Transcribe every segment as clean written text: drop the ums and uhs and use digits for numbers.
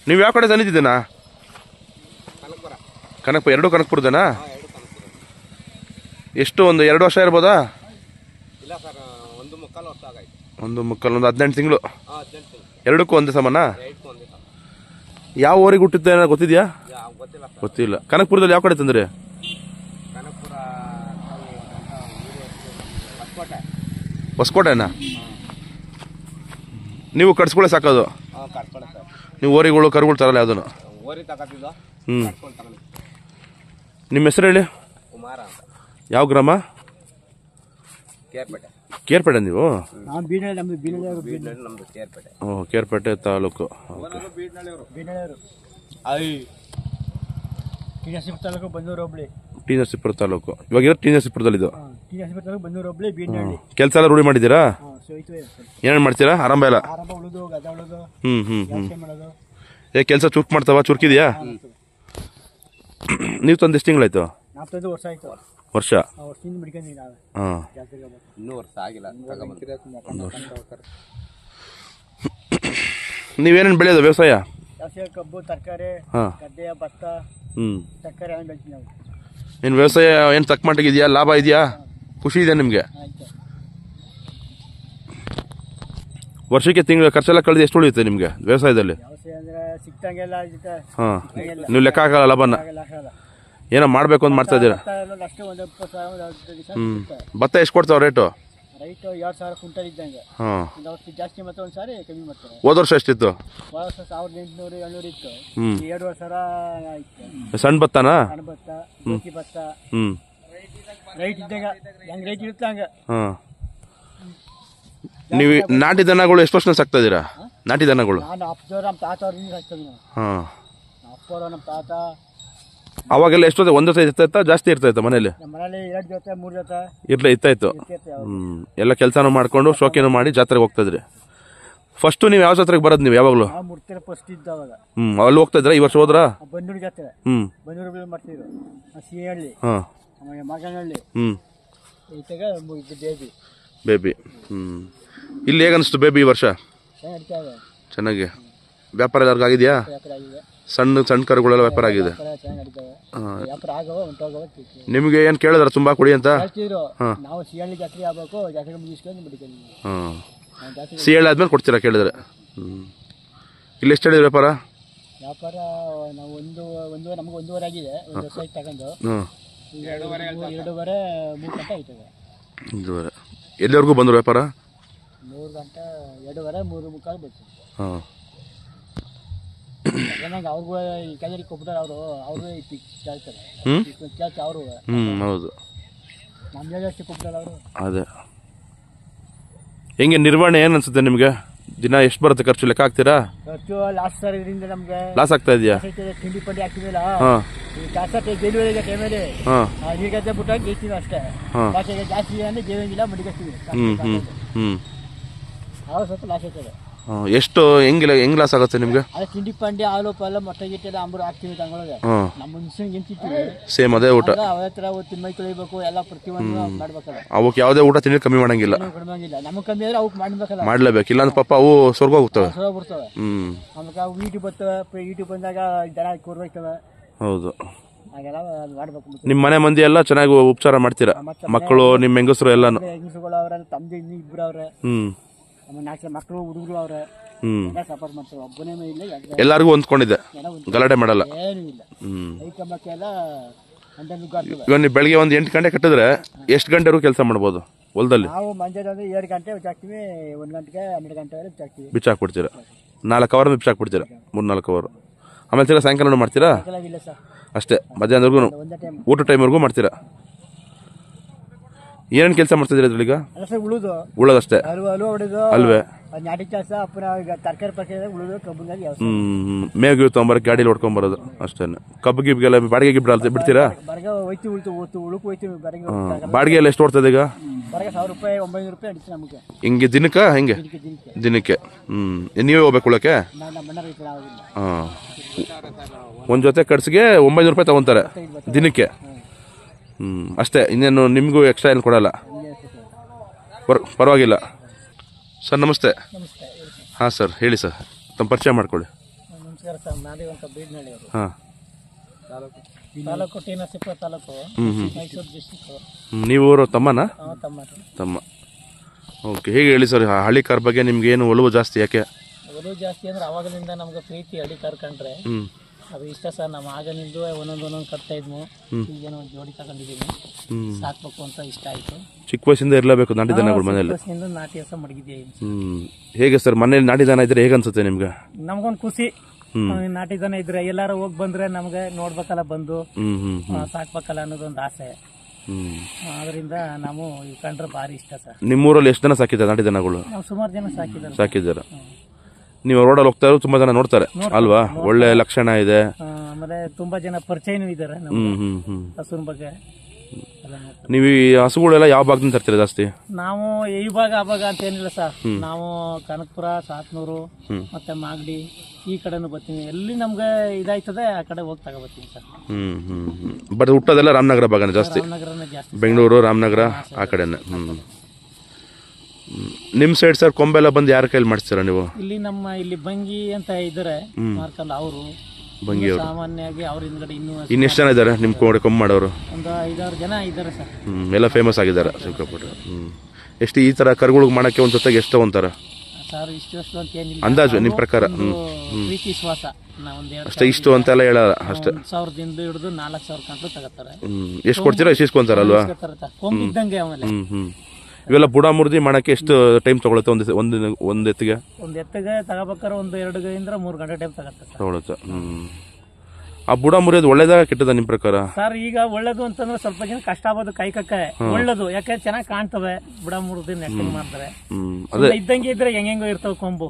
ನೀವು ಯಾವ ಕಡೆ ತಂದಿದ್ದೀನಾ? ಕನಕಪುರ. ಎರಡು ಕನಕಪುರದನಾ? ಎಷ್ಟು, ಒಂದು 2 ವರ್ಷ ಇರ್ಬೋದಾ? ಒಂದು 18 ತಿಂಗಳು. ಎರಡಕ್ಕೂ ಒಂದೇ ಸಮಾನ? ಯಾವ ಊರಿಗೆ ಹುಟ್ಟಿದ್ದೆ ಏನೋ ಗೊತ್ತಿದ್ಯಾ? ಗೊತ್ತಿಲ್ಲ. ಕನಕಪುರದಲ್ಲಿ ಯಾವ ಕಡೆ ತಂದ್ರಿ? ಹೊಸಕೋಟೆನಾ? ನೀವು ಕಟ್ಸ್ಕೊಳ್ಳೆ ಸಾಕೋದು? ನೀವು ಓರಿಗಳು ಕರುಗಳು ತರಲ್ಲ ಯಾವುದನ್ನು? ನಿಮ್ಮ ಹೆಸರು ಹೇಳಿ. ಯಾವ ಗ್ರಾಮ? ಕೇರ್ಪೇಟೆ. ನೀವು? ಕೇರ್ಪೇಟೆ ತಾಲೂಕು. ಟಿ ನರಸೀಪುರ ತಾಲೂಕು. ಇವಾಗ ಟಿ ನರಸೀಪುರದಲ್ಲಿ. ಕೆಲಸ ಎಲ್ಲ ರೂಢಿ ಮಾಡಿದ್ದೀರಾ? ಏನೇನು ಮಾಡ್ತೀರಾ? ಆರಂಭ ಎಲ್ಲ? ಕೆಲಸ ಚುರುಕು ಮಾಡ್ತಾವ? ಚುರುಕಿದೆಯಾ? ನೀವು ತಂದು ಎಷ್ಟು ತಿಂಗಳಾಯ್ತು? ವರ್ಷ. ಹಾಂ. ನೀವೇನೇನು ಬೆಳೆಯೋದು ವ್ಯವಸಾಯ? ಕಬ್ಬು, ತರಕಾರಿ, ಗದ್ದೆ, ಭತ್ತ, ತರಕಾರಿ ಎಲ್ಲ ಬೆಳಿತೀವಿ ನಾವು. ಏನು ವ್ಯವಸಾಯ ಏನು ತಕ್ಕ ಮಟ್ಟಿಗೆ ಇದೆಯಾ? ಲಾಭ ಇದೆಯಾ? ಖುಷಿ ಇದೆ ನಿಮಗೆ? ವರ್ಷಕ್ಕೆ ತಿಂಗಳ ಖರ್ಚೆಲ್ಲ ಕಳೆದು ಎಷ್ಟು ಉಳಿಯುತ್ತೆ ನಿಮಗೆ ವ್ಯವಸಾಯದಲ್ಲಿ? ಹಾಂ. ನೀವು ಲೆಕ್ಕ ಹಾಕಲ್ಲ ಲಾಭನ? ಏನೋ ಮಾಡಬೇಕು ಅಂತ ಮಾಡ್ತಾ ಇದ್ದೀರಾ? ಭತ್ತ ಎಷ್ಟು ಕೊಡ್ತಾವ ರೇಟು? ಹಾಂ. ಹೋದ ವರ್ಷ ಎಷ್ಟಿತ್ತು? ಸಣ್ಣ ಭತ್ತನಾ? ಹಾಂ. ನೀವು ನಾಟಿ ದನಗಳು ಎಷ್ಟು ವರ್ಷ ಸಾಕ್ತಾ ಇದ್ದೀರಾ? ನಾಟಿ ದನಗಳು? ಹಾಂ. ಅವಾಗೆಲ್ಲ ಎಷ್ಟು ಒಂದ್ ಜೊತೆ ಇರ್ತಾ ಜಾಸ್ತಿ ಇರ್ತಾಯ್ತ ಮನೇಲಿ? ಇತ್ತಾಯ್ತು. ಎಲ್ಲ ಕೆಲಸನೂ ಮಾಡ್ಕೊಂಡು ಶೋಕಿನೂ ಮಾಡಿ ಜಾತ್ರೆಗೆ ಹೋಗ್ತಾ ಇದ್ರಿ. ಫಸ್ಟ್ ನೀವು ಯಾವ ಜಾತ್ರೆಗೆ ಬರೋದು? ನೀವು ಯಾವಾಗಲೂ ಅಲ್ಲಿ ಹೋಗ್ತಾ ಇದ್ರ? ಈ ವರ್ಷ ಹೋದ್ರಾ? ಬೇಬಿ. ಇಲ್ಲಿ ಹೇಗನ್ನಿಸ್ತು ಬೇಬಿ ಈ ವರ್ಷ? ಚೆನ್ನಾಗಿ ವ್ಯಾಪಾರ ಎಲ್ಲರಿಗೂ ಆಗಿದೆಯಾ? ಸಣ್ಣ ಕರುಗಳೆಲ್ಲ ವ್ಯಾಪಾರ ಆಗಿದೆ. ನಿಮಗೆ ಏನ್ ಕೇಳಿದ್ರ ತುಂಬಾ ಕೊಡಿ ಅಂತ? ಸಿಹಳ್ಳಿ ಆದ್ಮೇಲೆ ಕೊಡ್ತೀರಾ ಕೇಳಿದ್ರೆ? ಇಲ್ಲಿ ಎಷ್ಟು ಹೇಳಿದ್ರೆ ವ್ಯಾಪಾರ? ಒಂದೂವರೆ ಆಗಿದೆ. ಎಲ್ಲಿವರೆಗೂ ಬಂದ್ರು ವ್ಯಾಪಾರ? 3 ಗಂಟೆ, 2:30, 3:45 ಬರ್ತೀವಿ. ಹಾಂ. ಅವ್ರಿಗೂ ಈ ಕೈಯಲ್ಲಿ ಕೊಟ್ಬಿಟ್ಟಾರೆ ಅವರು ಕೇಳ್ತಾರೆ. ಅವರು ಹೌದು. ನಮ್ಗೆ ಜಾಸ್ತಿ ಕೊಟ್ಬಿಟ್ಟಾರೆ ಅವರು. ಅದೇ. ಹೆಂಗೆ ನಿರ್ವಹಣೆ ಏನು ಅನ್ಸುತ್ತೆ ನಿಮ್ಗೆ? ದಿನ ಎಷ್ಟು ಬರುತ್ತೆ ಖರ್ಚು ಲೆಕ್ಕ ಹಾಕ್ತೀರಾ? ಖರ್ಚು ಲಾಸ್ ಸರ್. ಇದರಿಂದ ನಮ್ಗೆ ಲಾಸ್ ಆಗ್ತಾ ಇದೆಯಾ? ತಿಂಡಿ ಪಂಡಿ ಹಾಕ್ತಿದ್ದಿಲ್ಲ. ಡೆಲಿವರಿಗೆ ಟೈಮಲ್ಲಿ ನೀರ್ಗದ್ದೆ ಬಿಟ್ಟಾಗ ಗೇಯ್ತೀವಿ ಅಷ್ಟೇ. ಜಾಸ್ತಿ ಅಂದ್ರೆ ಗೇವಂಗಿಲ್ಲ, ಮಡಿಗಸ್ತೀವಿ. ಅವಾಗ ಸ್ವಲ್ಪ ಲಾಸ್ ಆಗ್ತದೆ. ಎಷ್ಟು ಹೆಂಗ್ ಲಾಸ್ ಆಗುತ್ತೆ ನಿಮ್ಗೆ? ಅದೇ ತಿಂಡಿ ಪಂಡಿ, ಹಾಲು ಪಾಲು, ಮೊಟ್ಟೆ ಗಿಟ್ಟೆಲ್ಲ ಅಂಬರು ಹಾಕ್ತಿವಿ ತಗೊಳ್ಳೋದು. ನಮ್ಮ ಮನುಷ್ಯನಿಗೆ ಏನ್ ತಿಂತೀವಿ ಸೇಮ್ ಅದೇ ಊಟ. ಅವೇ ತರ ತಿಮ್ಮೈ ತೊಳಿಬೇಕು, ಎಲ್ಲ ಪ್ರತಿಯೊಂದು ಮಾಡ್ಬೇಕಲ್ಲ. ಅವಕ್ಕೆ ಯಾವುದೇ ಊಟ ತಿಂಡಿ ಕಮ್ಮಿ ಮಾಡಂಗಿಲ್ಲ. ನಮಗೆ ಕಮ್ಮಿ ಆದ್ರೆ ಅವಕ್ಕೆ ಮಾಡ್ಬೇಕಲ್ಲ. ಮಾಡ್ಲೇಬೇಕು, ಇಲ್ಲಾಂದ್ರೆ ಪಾಪ ಅವು ಸ್ವರ್ಗ ಹೋಗ್ತವೆ. ಆಮೇಲೆ ಅವು ಯೂಟ್ಯೂಬ್ ಬರ್ತವೆ. ಯೂಟ್ಯೂಬ್ ಬಂದಾಗ ದನ ಕೂರ್ಬೇಕವೆ. ಹೌದು. ಹಾಗೆಲ್ಲ ಮಾಡ್ಬೇಕು. ನಿಮ್ಮ ಮನೆ ಮಂದಿ ಎಲ್ಲ ಚೆನ್ನಾಗಿ ಉಪಚಾರ ಮಾಡ್ತೀರಾ? ಮಕ್ಕಳು, ನಿಮ್ಮ ಹೆಂಗಸರು ಎಲ್ಲಾನು? ಹೆಂಗಸುಗಳು ಅವ್ರ, ತಂದೆ ಇಬ್ರು ಅವ್ರೆ. ನಾಲ್ಕು ಮಕ್ಕಳು, ಹುಡುಗರು ಅವ್ರೆ. ಸಪೋರ್ಟ್ ಮಾಡ್ತಾರೆ. ಒಬ್ಬನೇ ಇಲ್ಲ, ಎಲ್ಲಾರ್ಗು ಹೊಂದ್ಕೊಂಡಿದೆ, ಗಲಾಟೆ ಮಾಡಲ್ಲ. ಏನು ಇಲ್ಲ. ಐಕಂಬಕ್ಕೆಲ್ಲ ಇವಾಗ ನೀವು ಬೆಳಗ್ಗೆ 8 ಗಂಟೆ ಕಟ್ಟಿದ್ರೆ ಎಷ್ಟು ಗಂಟೆವರೆಗೂ ಕೆಲಸ ಮಾಡ್ಬೋದು ಹೊಲದಲ್ಲಿ? ನಾವು ಮಂಜಾದ 2 ಗಂಟೆ ಬಿಚ್ಚಾಕ್ತಿವಿ. 1 ಗಂಟೆಗೆ 12 ಗಂಟೆ ಬಿಚ್ಚಾಕ್ತಿವಿ. ಬಿಚ್ಚಾಕ್ಬಿಡ್ತೀರಾ? 4 ಅವರ್ ಬಿಚ್ಚಾಕ್ಬಿಡ್ತೀರಾ? 3-4 ಅವರ್. ಆಮೇಲೆ ತಿರ್ಗಾ ಸಾಯಂಕಾಲ ಮಾಡ್ತೀರಾ? ಅಷ್ಟೇ, ಮಧ್ಯಾಹ್ನವರೆಗೂ ಊಟ ಟೈಮ್ವರೆಗೂ ಮಾಡ್ತೀರಾ? ಏನೇನು ಕೆಲಸ ಮಾಡ್ತಿದ್ದೀರಾ ಇದ್ರಲ್ಲೀಗ? ಉಳೋದಷ್ಟೇ ಅಲ್ವೇ? ಮೇವು ತೊಗೊಂಬರಕ್ಕೆ ಗಾಡಿಲಿ ಹೊಡ್ಕೊಂಬರೋದು ಅಷ್ಟೇ. ಕಬ್ಬು ಗಿಬ್ಗೆಲ್ಲ ಬಾಡಿಗೆ ಗಿಬ್ಬ ಬಿಡ್ತೀರಾ? ಬಾಡಿಗೆ ಎಲ್ಲ ಎಷ್ಟು ಓಡ್ತದೆ ಈಗ? ಹಿಂಗೆ ದಿನಕ್ಕ? ಹೆಂಗೆ ದಿನಕ್ಕೆ? ನೀವೇ ಹೋಗ್ಬೇಕು ಉಳಕ್ಕೆ? ಹಾಂ. ಒಂದು ಜೊತೆ ಕಟ್ಸಿಗೆ 900 ರೂಪಾಯಿ ತಗೊಂತಾರೆ ದಿನಕ್ಕೆ. ಅಷ್ಟೇ, ಇನ್ನೇನು ನಿಮಗೂ ಎಕ್ಸ್ಟ್ರಾ ಏನು ಕೊಡಲ್ಲ? ಪರವಾಗಿಲ್ಲ. ಸರ್ ನಮಸ್ತೆ. ಹಾಂ ಸರ್, ಹೇಳಿ ಸರ್, ತಮ್ಮ ಪರಿಚಯ ಮಾಡ್ಕೊಳ್ಳಿ. ನಮಸ್ಕಾರ ಸರ್, ನಾದೇವಂತ ಬೀಡ್ನಳ್ಳಿ ಅವರು. ಹಾಂ, ತಾಲೂಕು ಟಿ ನರಸೀಪುರ ತಾಲೂಕು, ಮೈಸೂರು ಡಿಸ್ಟಿಕ್. ನೀವು ತಮ್ಮನ? ತಮ್ಮ. ಓಕೆ, ಹೇಗೆ ಹೇಳಿ ಸರ್ ಹಳ್ಳಿ ಕಾರ್ ಬಗ್ಗೆ ನಿಮ್ಗೆ ಏನು ಒಲವು ಜಾಸ್ತಿ? ಯಾಕೆ ಒಲವು ಜಾಸ್ತಿ ಅಂದ್ರೆ ಅವಾಗಲಿಂದ ನಮ್ಗೆ ಪ್ರೀತಿ ಹಳ್ಳಿ ಕಾರ್ ಕಂಡ್ರೆ ಅದು ಇಷ್ಟ ಸರ್. ನಮ್ಮ ಆಗನಿಂದ ಒಂದೊಂದು ಕಟ್ತಾ ಇದ್ವು, ಈಗೇನೋ ಒಂದು ಜೋಡಿ ತಗೊಂಡಿದ್ದೀನಿ, ಸಾಕ್ಬೇಕು ಅಂತ ಇಷ್ಟ ಆಯ್ತು. ಚಿಕ್ಕ ವಯಸ್ಸಿಂದ ಇರಲೇಬೇಕು ನಾಟಿ ದನಗಳು ಮನೇಲಿ? ನಾಟಿ ಹಸ ಮಡಗಿದ್ದೀವಿ. ಹೇಗೆ ಸರ್ ಮನೇಲಿ ನಾಟಿ ದನ ಇದ್ರೆ ಹೇಗೆ ಅನ್ಸುತ್ತೆ ನಿಮ್ಗೆ? ನಮ್ಗೊಂದು ಖುಷಿ, ನಾಟಿ ದನ ಇದ್ರೆ ಎಲ್ಲಾರು ಹೋಗಿ ಬಂದ್ರೆ ನಮ್ಗೆ ನೋಡ್ಬೇಕಲ್ಲ, ಬಂದು ಸಾಕ್ಬೇಕಲ್ಲ ಅನ್ನೋದೊಂದು ಆಸೆ. ಅದರಿಂದ ನಾವು ಈ ಕಂಡ್ರೆ ಭಾರಿ ಇಷ್ಟ ಸರ್. ನಿಮ್ಮೂರಲ್ಲಿ ಎಷ್ಟು ಜನ ಸಾಕಿದ್ದಾರೆ ನಾಟಿ ದನಗಳು? ನಾವು ಸುಮಾರು ಜನ ಸಾಕಿದ್ದಾರೆ. ನೀವು ರೋಡಲ್ಲಿ ಹೋಗ್ತಾ ಇರೋ ತುಂಬಾ ಜನ ನೋಡ್ತಾರೆ ಅಲ್ವಾ? ಒಳ್ಳೆ ಲಕ್ಷಣ ಇದೆ. ಆಮೇಲೆ ತುಂಬಾ ಜನ ಪರಿಚಯನೂ ಇದ್ದಾರೆ ಹಸುನ ಬಗ್ಗೆ. ನೀವು ಈ ಹಸುಗಳೆಲ್ಲ ಯಾವ ಭಾಗದಿಂದ ತರ್ತೀರಾ ಜಾಸ್ತಿ? ನಾವು ಈ ಭಾಗ ಆ ಭಾಗ ಅಂತ ಏನಿಲ್ಲ ಸರ್. ನಾವು ಕನಕಪುರ, ಸಾತ್ನೂರು, ಮತ್ತೆ ಮಾಗಡಿ ಈ ಕಡೆನೂ ಬರ್ತೀವಿ. ಎಲ್ಲಿ ನಮ್ಗೆ ಇದಾಯ್ತದೆ ಆ ಕಡೆ ಹೋಗಿ ತಗೋಬರ್ತೀವಿ ಸರ್. ಬಟ್ ಹುಟ್ಟೋದೆಲ್ಲ ರಾಮನಗರ ಭಾಗನೇ ಜಾಸ್ತಿ? ರಾಮನಗರನೇ ಜಾಸ್ತಿ, ಬೆಂಗಳೂರು, ರಾಮನಗರ ಆ ಕಡೆನೆ. ನಿಮ್ ಸೈಡ್ ಸರ್ ಕೊಂಬೆಲ್ಲ ಬಂದು ಯಾರ ಕೈಲಿ ಮಾಡಿಸ್ತೀರಾ ನೀವು? ಇಲ್ಲಿ ನಮ್ಮ ಇಲ್ಲಿ ಬಂಗಿ ಅಂತ ಇದ್ದಾರೆ ಮಾರ್ಕಲ್, ಅವರು ಬಂಗಿ ಅವರು ಸಾಮಾನ್ಯವಾಗಿ ಅವ್ರ ಹಿಂದ್ಗಡೆ ಇನ್ನೆಷ್ಟು ಜನ ಇದ್ದಾರೆ ನಿಮ್ ಕೊಂಬ್ ಮಾಡೋರು? ಒಂದು 5-6 ಜನ ಇದ್ದಾರೆ ಸರ್. ಎಲ್ಲ ಫೇಮಸ್ ಆಗಿದ್ದಾರೆ ಸಿಕ್ಕಾಪಟ್ಟೆ. ಎಷ್ಟು ಈ ತರ ಕರುಗಳಿಗೆ ಮಾಡಕ್ಕೆ ಒಂದ್ ಜೊತೆಗೆ ಎಷ್ಟು ತಗೊಂತಾರ ಸರ್? ಇಷ್ಟು ಅಂತ ಏನಿಲ್ಲ, ಅಂದಾಜು ನಿಮ್ ಪ್ರಕಾರ? ಪ್ರೀತಿ ವಿಶ್ವಾಸ ಅಷ್ಟೇ, ಇಷ್ಟು ಅಂತೆಲ್ಲ ಹೇಳಲ್ಲ ಅಷ್ಟೇ. 1,000ದಿಂದ ಹಿಡಿದು 4,000 ಕಂಡು ತಗೋತಾರೆ. ಎಷ್ಟು ಕೊಡ್ತೀರಾ ಎಷ್ಟು ಇಸ್ಕೊಂತಾರಲ್ವಾ? ಕೊಂಬಿದ್ದಂಗೆ. ಆಮೇಲೆ ಇವೆಲ್ಲ ಬುಡ ಮುರಿದಿ ಮಾಡಕ್ಕೆ ಎಷ್ಟು ಟೈಮ್ ತಗೊಳುತ್ತೆ ಒಂದ್ ಎತ್ತಿಗೆ? ಒಂದ್ ಎತ್ತಿಗೆ ತಗೋಬೇಕಾದ್ರೆ ಒಂದು 2 ಗಂಟೆಯಿಂದ 3 ಗಂಟೆ ಟೈಮ್ ತಗೊಳುತ್ತೆ. ಆ ಬುಡ ಮುರಿಯೋದು ಒಳ್ಳೇದಾಗ ಕೆಟ್ಟದ ನಿಮ್ ಪ್ರಕಾರ? ಸರ್ ಈಗ ಒಳ್ಳೇದು ಅಂತಂದ್ರೆ ಸ್ವಲ್ಪ ಜನ ಕಷ್ಟ ಆಗೋದು ಕೈಕಕ್ಕೆ ಒಳ್ಳೇದು, ಯಾಕೆ ಚೆನ್ನಾಗಿ ಕಾಣ್ತವೆ ಬುಡ ಮುರಿದು ನೆಟ್ಟಿಂಗ್ ಮಾಡ್ತಾರೆ. ಇದ್ದಂಗೆ ಇದ್ರೆ ಹೆಂಗೋ ಇರ್ತಾವ ಕೊಂಬು.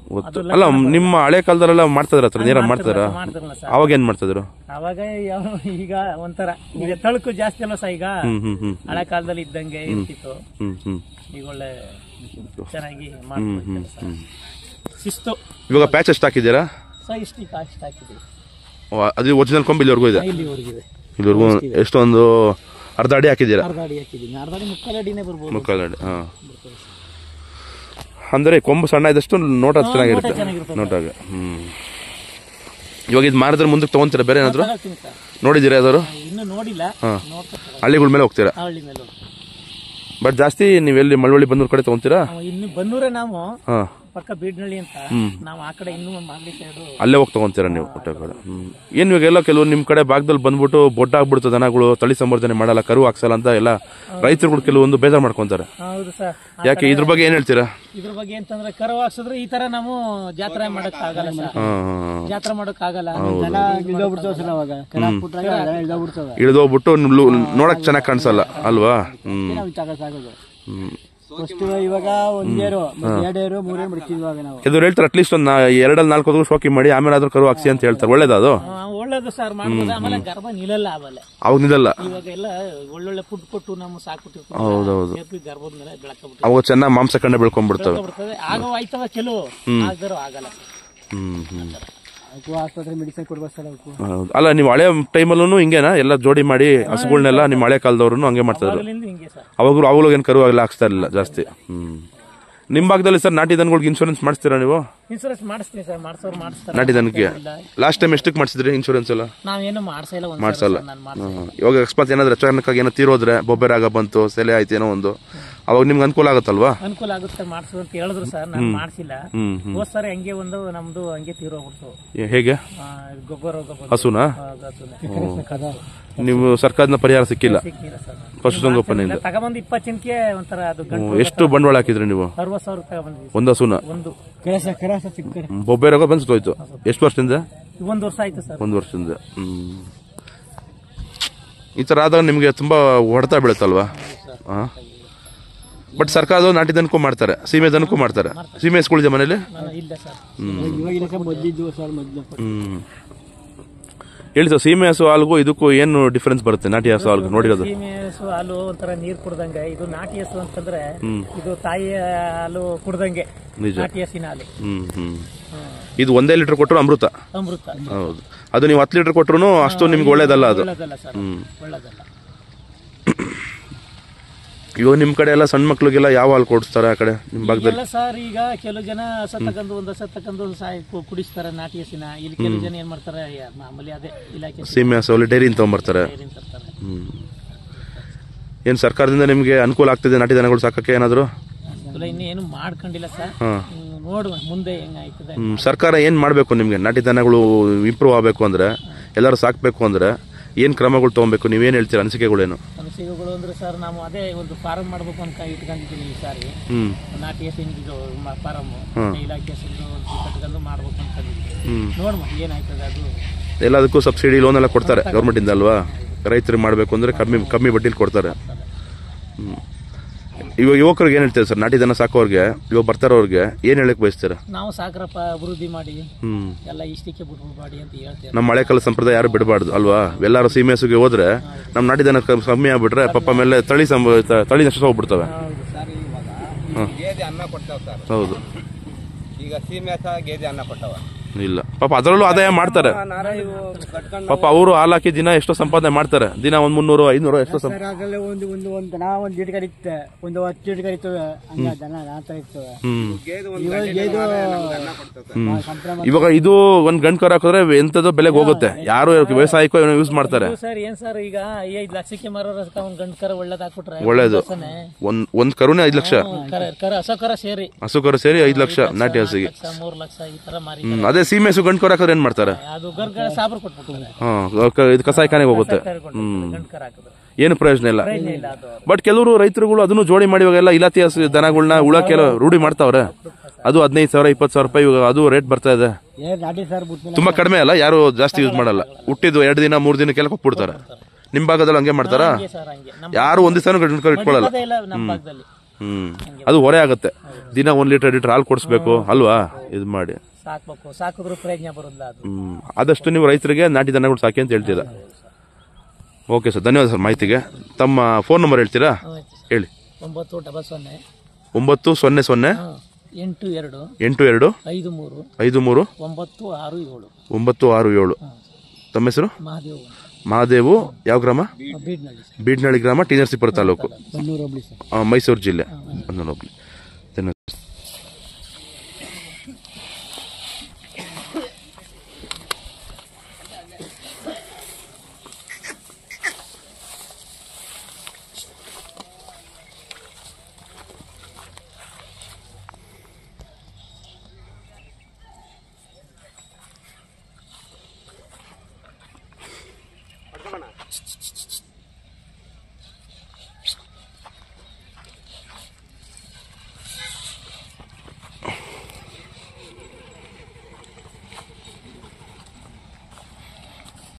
ಅಲ್ಲ ನಿಮ್ಮ ಹಳೆ ಕಾಲದಲ್ಲೆಲ್ಲ ಮಾಡ್ತಿದ್ರ ನೇರ ಮಾಡ್ತಾರ? ಅವಾಗ ಏನ್ ಮಾಡ್ತಿದ್ರು? ಅವಾಗ ಈಗ ಒಂಥರ ಈಗ ತಳಕು ಜಾಸ್ತಿ ಅಲ್ಲ ಸರ್. ಈಗ ಹಳೆ ಕಾಲದಲ್ಲಿ ಇದ್ದಂಗೆ ಇರ್ತಿತ್ತು, ಈಗ ಒಳ್ಳೆ ಚೆನ್ನಾಗಿ ಮಾಡ್ತಾರೆ. ಶಿಸ್ತು. ಇವಾಗ ಪ್ಯಾಚ್ ಎಷ್ಟು ಹಾಕಿದ್ದೀರಾ ಸರ್? ಇಷ್ಟು ಹಾಕಿದ್ದೀವಿ. ಅದು ಒರಿಜಿನಲ್ ಕೊಂಬು ಇಲ್ಲಿವರೆಗೂ ಇದೆ? ಇಲ್ಲಿವರೆಗೂ ಎಷ್ಟೊಂದು ಅರ್ಧ ಅಡಿ ಹಾಕಿದ್ದೀರಾ? ಮುಕ್ಕಾಲು ಅಡಿ. ಅಂದ್ರೆ ಕೊಂಬು ಸಣ್ಣ ಇದ್ದಷ್ಟು ನೋಟ ಚೆನ್ನಾಗಿರುತ್ತೆ ನೋಟಾಗ. ಇವಾಗ ಇದು ಮಾರಿದ್ರೆ ಮುಂದಕ್ಕೆ ತಗೊಂತೀರಾ ಬೇರೆ ಏನಾದ್ರು? ನೋಡಿದ್ದೀರಾ ಯಾವ್ದಾದ್ರು? ಹಳ್ಳಿಗಳ ಮೇಲೆ ಹೋಗ್ತೀರಾ? ಬಟ್ ಜಾಸ್ತಿ ನೀವೆಲ್ಲಿ ಮಳವಳ್ಳಿ ಬನ್ನೂರ್ ಕಡೆ ತಗೊಂತೀರಾ? ಇನ್ನು ಬನ್ನೂರೇ ನಾವು ಪಕ್ಕ ಬೀಡ್ನಳ್ಳಿ ಅಂತ, ನಾವು ಆ ಕಡೆ ಇನ್ನೂ ಮಾಗಡಿ ಸೈಡ್ ಅಲ್ಲೇ ಹೋಗಿ ತಗೊಂತೀರಾ ನೀವು ಊಟ ಕಡೆ? ಏನ್ ಇವಾಗೆಲ್ಲ ಕೆಲವು ನಿಮ್ ಕಡೆ ಭಾಗದಲ್ಲಿ ಬಂದ್ಬಿಟ್ಟು ಬೊಡ್ಡ ಆಗ್ಬಿಡ್ತು ದನಗಳು, ತಳಿ ಸಂವರ್ಧನೆ ಮಾಡಲ್ಲ, ಕರು ಹಾಕ್ಸಲ್ಲ ಅಂತ ಎಲ್ಲ ರೈತರುಗಳು ಕೆಲವೊಂದು ಬೇಜಾರ್ ಮಾಡ್ಕೊಂತಾರೆ. ಹೌದು ಸರ್. ಯಾಕೆ ಇದ್ರ ಬಗ್ಗೆ ಏನ್ ಹೇಳ್ತೀರಾ? ಇದ್ರ ಬಗ್ಗೆ ಅಂತಂದ್ರೆ ಕರು ಹಾಕ್ಸಿದ್ರೆ ಈ ತರ ನಾವು ಜಾತ್ರೆ ಮಾಡಕ್ ಆಗಲ್ಲ ಸರ್. ಜಾತ್ರೆ ಮಾಡಕ್ ಆಗಲ್ಲ, ಇಳಿದೋಗ್ಬಿಟ್ಟು ನೋಡಕ್ ಚೆನ್ನಾಗಿ ಕಾಣಿಸಲ್ಲ ಅಲ್ವಾ? ಇವಾಗ ಒಂದೇರು 2 3 ಬಿಡ್ತಿದ್ವಿ ನಾವು. ಇದು ಹೇಳ್ತಾರೆ ಅಟ್ಲೀಸ್ಟ್ ಒಂದು 2-4 ಶೋಕಿ ಮಾಡಿ ಆಮೇಲೆ ಆದ್ರೂ ಕರು ಹಾಕ್ಸಿ ಅಂತ ಹೇಳ್ತಾರೆ. ಒಳ್ಳೇದು ಅದು? ಒಳ್ಳೇದು ಸರ್, ಮಾಡ್ಬೋದು. ಆಮೇಲೆ ಗರ್ಭ ನಿಲ್ಲಲ್ಲ, ಆಮೇಲೆ ಅವಾಗ ನಿಲ್ಲಲ್ಲ. ಇವಾಗ ಎಲ್ಲ ಒಳ್ಳೊಳ್ಳೆ ಫುಡ್ ಕೊಟ್ಟು ನಮ್ಮ ಸಾಕ್ಬಿಟ್ಟಿರ್ತೀವಿ. ಹೌದೌದು. ಗರ್ಭದ ಮೇಲೆ ಬೆಳಕಬಿಟ್ಟು ಅವಾಗ ಚೆನ್ನಾಗಿ ಮಾಂಸ ಕಂಡ ಬೆಳ್ಕೊಂಡ್ಬಿಡ್ತವೆ. ಆಗೋ ಆಯ್ತವ ಕೆಲವು, ಆಗದಾರು ಆಗಲ್ಲ. ಆಸ್ಪತ್ರೆ ಮೆಡಿಸಿನ್ ಕೊಡ್ಬೇಕು. ಅಲ್ಲ ನೀವು ಹಳೆ ಟೈಮಲ್ಲೂ ಹಿಂಗೇನಾ ಎಲ್ಲ ಜೋಡಿ ಮಾಡಿ ಹಸುಗಳನ್ನೆಲ್ಲ ನಿಮ್ಮ ಹಳೆ ಕಾಲದವ್ರು ಹಂಗೆ ಮಾಡ್ತಾರೆ? ಅವಾಗಲೂ ಏನು ಕರು ಆಗಲ್ಲ ಹಾಕ್ಸ್ತಾ ಇರಲಿಲ್ಲ ಜಾಸ್ತಿ. ನಿಮ್ಮ ಭಾಗದಲ್ಲಿ ಸರ್ ನಾಟಿ ದನಗಳಿಗೆ ಇನ್ಶೂರೆನ್ಸ್ ಮಾಡಿಸ್ತೀರಾ ನೀವು? ಇನ್ಶೂರೆನ್ಸ್ ಮಾಡಿಸ್ತೀವಿ ಸರ್, ಮಾಡಿಸೋರು ಮಾಡಿಸ್ತಾರೆ. ನಾಟಿ ದನಕ್ಕೆ ಲಾಸ್ಟ್ ಟೈಮ್ ಎಷ್ಟಕ್ಕೆ ಮಾಡಿಸಿದ್ರಿ ಇನ್ಶೂರೆನ್ಸ್ ಎಲ್ಲ? ನಾವೇನು ಮಾಡಿಸಲ್ಲ. ಇವಾಗ ಅಕಸ್ಮಾತ್ ಏನಾದ್ರು ಅಚಾನಕ್ಕಾಗಿ ಏನೋ ತೀರೋದ್ರೆ, ಬೊಬ್ಬೆರಾಗ ಬಂತು, ಸೆಲೆ ಆಯ್ತು ಏನೋ ಒಂದು, ಅವಾಗ ನಿಮ್ಗೆ ಅನುಕೂಲ ಆಗುತ್ತಲ್ವಾ? ಅನುಕೂಲ ಆಗುತ್ತೆ ಮಾಡಿಸು ಅಂತ ಹೇಳಿದ್ರು ಸರ್, ನಾನು ಮಾಡಿಸಿಲ್ಲ. ಹೋದ್ ಸರಿ ಹಂಗೆ ಒಂದು ನಮ್ದು ಹಂಗೆ ತೀರೋಗ್ಬಿಡ್ತು. ಹೇಗೆ? ಗೊಬ್ಬರ ಹಸುನಾ? ನೀವು ಸರ್ಕಾರದ ಪರಿಹಾರ ಸಿಕ್ಕಿಲ್ಲ? ಪಶುಸಂಗೋಪನೆಯಿಂದ ತಗೊಂಡ್ 20 ಚಿನ್ಕೆ ಒಂಥರ ಅದು. ಎಷ್ಟು ಬಂಡವಾಳ ಹಾಕಿದ್ರಿ ನೀವು? 60,000 ತಗೊಂಡ್ಬಂದ್ವಿ. ಒಂದು ಹಸುನ? ಒಂದು ಬೊಬ್ಬೆ ರೋಗ ಬಂದ್ಸೋಯ್ತು. ಎಷ್ಟು ವರ್ಷದಿಂದ? 1 ವರ್ಷ ಆಯ್ತು ಸರ್. 1 ವರ್ಷದಿಂದ. ಈ ತರ ಆದಾಗ ನಿಮ್ಗೆ ತುಂಬಾ ಹೊಡೆತ ಬೀಳುತ್ತಲ್ವಾ? ಬಟ್ ಸರ್ಕಾರದ ನಾಟಿ ದನಕ್ಕೂ ಮಾಡ್ತಾರೆ, ಸೀಮೆ ದನಕ್ಕೂ ಮಾಡ್ತಾರೆ. ಸೀಮೆ ಹಸುಗಳಿದೆ ಮನೇಲಿ? ಹೇಳಿ ಸರ್, ಸೀಮೆ ಹಸು ಹಾಲ್ಗೂ ಇದಕ್ಕೂ ಏನು ಡಿಫ್ರೆನ್ಸ್ ಬರುತ್ತೆ? ನಾಟಿ ಹಸು ಹಾಲ್ಗೂ ನೋಡಿರೋದು? ಸೀಮೆ ಹಸು ಹಾಲು ಒಂಥರ ನೀರ್ ಕುಡ್ದಂಗೆ, ಇದು ನಾಟಿ ಹಸು ಅಂತಂದ್ರೆ ಇದು ತಾಯಿ ಹಾಲು ಕುಡ್ದಂಗೆ. ನಾಟಿ ಹಸಿನ ಹಾಲು ಇದು 1 ಲೀಟರ್ ಕೊಟ್ಟರು ಅಮೃತ. ಹೌದು, ಅದು ನೀವು 10 ಲೀಟರ್ ಕೊಟ್ಟರು ಅಷ್ಟು ನಿಮ್ಗೆ ಒಳ್ಳೇದಲ್ಲ ಅದು. ಇವಾಗ ನಿಮ್ಮ ಕಡೆ ಎಲ್ಲ ಸಣ್ಣ ಮಕ್ಳಿಗೆಲ್ಲ ಯಾವ ಹಾಲು ಕೊಡಿಸ್ತಾರೆ ಆ ಕಡೆ ನಿಮ್ಮ ಭಾಗದಲ್ಲಿ? ಎಲ್ಲ ಸರ್ ಈಗ ಕೆಲವು ಜನ ಹಸ ತಗೊಂಡು ಒಂದು ಹಸ ತಗೊಂಡು ಕುಡಿಸ್ತಾರೆ ನಾಟಿ ಹಸಿನ. ಇಲ್ಲಿ ಕೆಲವು ಜನ ಏನ್ ಮಾಡ್ತಾರೆ ಮಾಮೂಲಿ ಅದೇ ಇಲಾಖೆ ಸೀಮೆ ಹಸು ಡೈರಿಯಿಂದ ತೊಗೊಂಬರ್ತಾರೆ. ಏನು ಸರ್ಕಾರದಿಂದ ನಿಮಗೆ ಅನುಕೂಲ ಆಗ್ತಿದೆ ನಾಟಿ ದನಗಳು ಸಾಕಕ್ಕೆ ಏನಾದರೂ? ಇನ್ನೇನು ಮಾಡ್ಕೊಂಡಿಲ್ಲ ಸರ್, ನೋಡುವ ಮುಂದೆ ಹೆಂಗಾಯ್ತದೆ. ಸರ್ಕಾರ ಏನು ಮಾಡಬೇಕು ನಿಮಗೆ? ನಾಟಿ ದನಗಳು ಇಂಪ್ರೂವ್ ಆಗಬೇಕು ಅಂದರೆ, ಎಲ್ಲರೂ ಸಾಕಬೇಕು ಅಂದರೆ ಏನು ಕ್ರಮಗಳು ತೊಗೊಬೇಕು? ನೀವೇನು ಹೇಳ್ತೀರಾ? ಅನಿಸಿಕೆಗಳೇನು? ಅನಿಸಿಕೆಗಳು ಅಂದ್ರೆ ಸರ್, ನಾವು ಅದೇ ಒಂದು ಫಾರಂ ಮಾಡ್ಬೇಕು ಅಂತ ಇಟ್ಕೊಂಡಿದ್ದೀನಿ ಈ ಸಾರಿ. ನಾಟಿ ಹಸಿಂದು ಫಾರಮ್ ಇಲಾಖೆ ಹಸಿಂದು ಕಟ್ಕೊಂಡು ಮಾಡ್ಬೇಕು ಅನ್ಕೊಂಡಿದ್ದೀನಿ. ನೋಡ್ಮ ಏನಾಯ್ತದೆ ಅದು. ಎಲ್ಲದಕ್ಕೂ ಸಬ್ಸಿಡಿ ಲೋನ್ ಎಲ್ಲ ಕೊಡ್ತಾರೆ ಗೌರ್ಮೆಂಟಿಂದ ಅಲ್ವಾ? ರೈತರಿಗೆ ಮಾಡಬೇಕು ಅಂದರೆ ಕಮ್ಮಿ ಬಡ್ಡಿಲಿ ಕೊಡ್ತಾರೆ. ಇವಾಗ ಯುವಕರಿಗೆ ಏನು ಹೇಳ್ತೀರಾ ಸರ್? ನಾಟಿ ದನ ಸಾಕೋರ್ಗೆ, ಇವಾಗ ಬರ್ತಾರವ್ರಿಗೆ ಏನು ಹೇಳಕ್ ಬಯಸ್ತೀರಾ? ನಾವು ಸಾಕ್ರಪ್ಪ ಅಭಿವೃದ್ಧಿ ಮಾಡಿ ಎಲ್ಲ ಇಷ್ಟಕ್ಕೆ ಬಿಟ್ಬಿಡ್ಬಾಡಿ ಅಂತ ಹೇಳ್ತೇವೆ. ನಮ್ಮ ಹಳೆ ಕಾಲ ಸಂಪ್ರದಾಯ ಯಾರು ಬಿಡಬಾರ್ದು ಅಲ್ವಾ? ಎಲ್ಲರೂ ಸೀಮೆಸುಗೆ ಹೋದ್ರೆ ನಮ್ಮ ನಾಟಿ ದನ ಕಮ್ಮಿ ಆಗ್ಬಿಟ್ರೆ ಪಾಪ ಮೇಲೆ ತಳಿ ನಷ್ಟ ಹೋಗ್ಬಿಡ್ತವೆ. ಹೌದು, ಈಗ ಸೀಮೆ ಗೇದೆ ಅನ್ನ ಕೊಟ್ಟವ ಇಲ್ಲ ಪಾಪ ಅದರಲ್ಲೂ ಆದಾಯ ಮಾಡ್ತಾರೆ. ಪಾಪ ಅವರು ಹಾಲು ಹಾಕಿ ದಿನ ಎಷ್ಟೋ ಸಂಪಾದನೆ ಮಾಡ್ತಾರೆ. ದಿನ 100, 300, 500 ಎಷ್ಟೋ ಅದರಲ್ಲೇ ಒಂದು ದನ ಒಂದು ಲೀಟರ್ ಇತ್ತು, ಒಂದು 10 ಲೀಟರ್ ಇರ್ತವೆ ದನ ನಾತ ಇರ್ತವೆ. ಇವಾಗ ಇದು ಒಂದ್ ಗಂಟು ಕರ ಹಾಕಿದ್ರೆ ಎಂತದೋ ಬೆಲೆಗೆ ಹೋಗುತ್ತೆ. ಯಾರು ವ್ಯವಸಾಯಕ್ಕೂ ಯೂಸ್ ಮಾಡ್ತಾರೆ. ಸರ್ ಏನ್ ಸರ್, ಈಗ 5 ಲಕ್ಷಕ್ಕೆ ಮಾರೋರ ಒಂದ್ ಗಂಟು ಕರ ಒಳ್ಳೇದ್ ಹಾಕ್ಬಿಟ್ರೆ ಒಳ್ಳೇದು. ಒಂದ್ ಕರುನೇ 5 ಲಕ್ಷ, ಹಸು ಕರ ಸೇರಿ 5 ಲಕ್ಷ ನಾಟಿ ಹಸಿಗೆ. 3 ಲಕ್ಷ ಈ ತರ ಮಾರಿ. ಅದೇ ಸೀಮೆ ಹಸು ಗಂಟು ಕರ ಹಾಕಿದ್ರೆ ಏನ್ ಮಾಡ್ತಾರೆ? ಅದು ಗರ್ಗಡ ಸಾಬ್ರು ಕೊಟ್ಬಿಡ್ತಾರೆ. ಇದು ಕಸಾಯಿಖಾನೆಗೆ ಹೋಗುತ್ತೆ. ಏನು ಪ್ರಯೋಜನ ಇಲ್ಲ. ಬಟ್ ಕೆಲವರು ರೈತರುಗಳು ಅದನ್ನು ಜೋಡಿ ಮಾಡಿ ಇವಾಗೆಲ್ಲ ಇಲಾತಿ ಹಸು ದನಗಳನ್ನ ಉಳಕ್ಕೆಲ್ಲ ರೂಢಿ ಮಾಡ್ತಾವ್ರೆ. ಅದು 15,000, 20,000 ರೂಪಾಯಿ ಇವಾಗ ಅದು ರೇಟ್ ಬರ್ತಾ ಇದೆ. ತುಂಬಾ ಕಡಿಮೆ ಅಲ್ಲ, ಯಾರು ಜಾಸ್ತಿ ಯೂಸ್ ಮಾಡಲ್ಲ. ಹುಟ್ಟಿದ್ದು 2 ದಿನ 3 ದಿನಕ್ಕೆಲ್ಲ ಕೊಟ್ಬಿಡ್ತಾರೆ. ನಿಮ್ ಭಾಗದಲ್ಲಿ ಹಂಗೆ ಮಾಡ್ತಾರಾ? ಯಾರು ಒಂದ್ ದಿವಸ ಇಟ್ಕೊಳ್ಳಲ್ಲ. ಅದು ಹೊರೆ ಆಗುತ್ತೆ. ದಿನ 1 ಲೀಟರ್ 2 ಲೀಟರ್ ಹಾಲು ಕೊಡಿಸ್ಬೇಕು ಅಲ್ವಾ? ಇದು ಮಾಡಿ ಸಾಕಿದ್ರು ಪ್ರಯೋಜನ ಬರೋದಿಲ್ಲ. ಆದಷ್ಟು ನೀವು ರೈತರಿಗೆ ನಾಟಿ ದನಗಳು ಸಾಕಿ ಅಂತ ಹೇಳ್ತೀರಾ. ಓಕೆ ಸರ್, ಧನ್ಯವಾದ ಸರ್ ಮಾಹಿತಿಗೆ. ತಮ್ಮ ಫೋನ್ ನಂಬರ್ ಹೇಳ್ತೀರಾ? ಹೇಳಿ. 900 900 82 82 53 967. 967. ತಮ್ಮ ಹೆಸರು? ಮಹಾದೇವು. ಯಾವ ಗ್ರಾಮ? ಬೀಡ್ನಳ್ಳಿ ಗ್ರಾಮ, ಟಿ ನರಸೀಪುರ ತಾಲೂಕು, ಮೈಸೂರು ಜಿಲ್ಲೆ. ಧನ್ಯವಾದ.